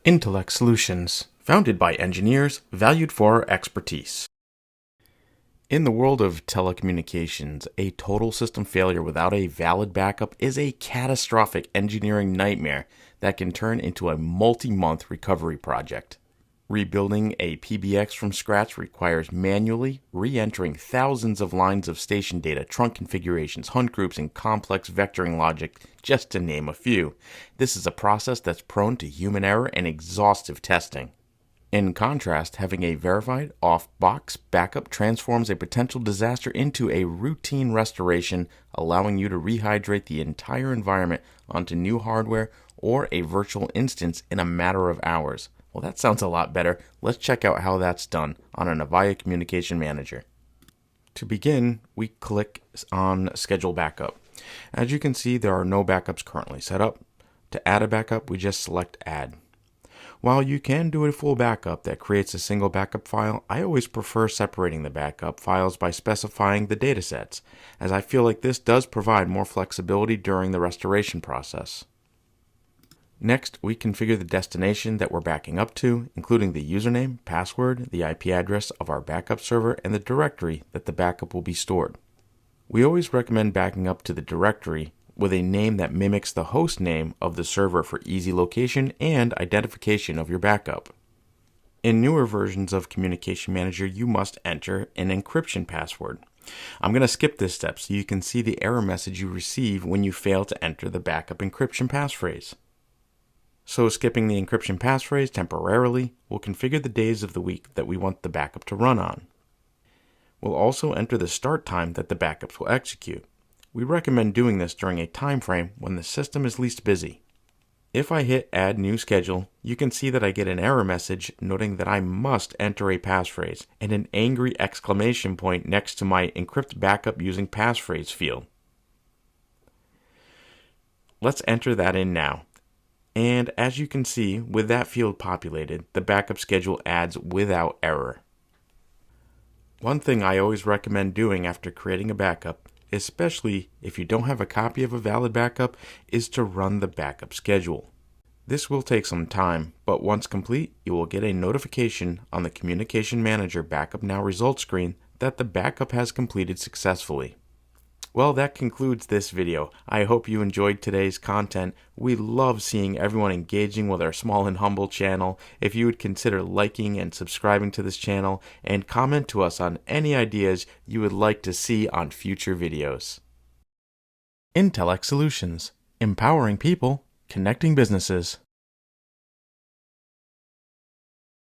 Intellect Solutions, founded by engineers valued for our expertise. In the world of telecommunications, a total system failure without a valid backup is a catastrophic engineering nightmare that can turn into a multi-month recovery project. Rebuilding a PBX from scratch requires manually re-entering thousands of lines of station data, trunk configurations, hunt groups, and complex vectoring logic, just to name a few. This is a process that's prone to human error and exhaustive testing. In contrast, having a verified off-box backup transforms a potential disaster into a routine restoration, allowing you to rehydrate the entire environment onto new hardware or a virtual instance in a matter of hours. Well, that sounds a lot better. Let's check out how that's done on an Avaya Communication Manager. To begin, we click on Schedule Backup. As you can see, there are no backups currently set up. To add a backup, we just select Add. While you can do a full backup that creates a single backup file, I always prefer separating the backup files by specifying the datasets, as I feel like this does provide more flexibility during the restoration process. Next, we configure the destination that we're backing up to, including the username, password, the IP address of our backup server, and the directory that the backup will be stored. We always recommend backing up to the directory with a name that mimics the host name of the server for easy location and identification of your backup. In newer versions of Communication Manager, you must enter an encryption password. I'm going to skip this step so you can see the error message you receive when you fail to enter the backup encryption passphrase. So skipping the encryption passphrase temporarily, we'll configure the days of the week that we want the backup to run on. We'll also enter the start time that the backups will execute. We recommend doing this during a time frame when the system is least busy. If I hit Add New Schedule, you can see that I get an error message noting that I must enter a passphrase and an angry exclamation point next to my Encrypt Backup Using Passphrase field. Let's enter that in now. And as you can see, with that field populated, the backup schedule adds without error. One thing I always recommend doing after creating a backup, especially if you don't have a copy of a valid backup, is to run the backup schedule. This will take some time, but once complete, you will get a notification on the Communication Manager Backup Now results screen that the backup has completed successfully. Well, that concludes this video. I hope you enjoyed today's content. We love seeing everyone engaging with our small and humble channel. If you would consider liking and subscribing to this channel and comment to us on any ideas you would like to see on future videos. Intellect Solutions, empowering people, connecting businesses.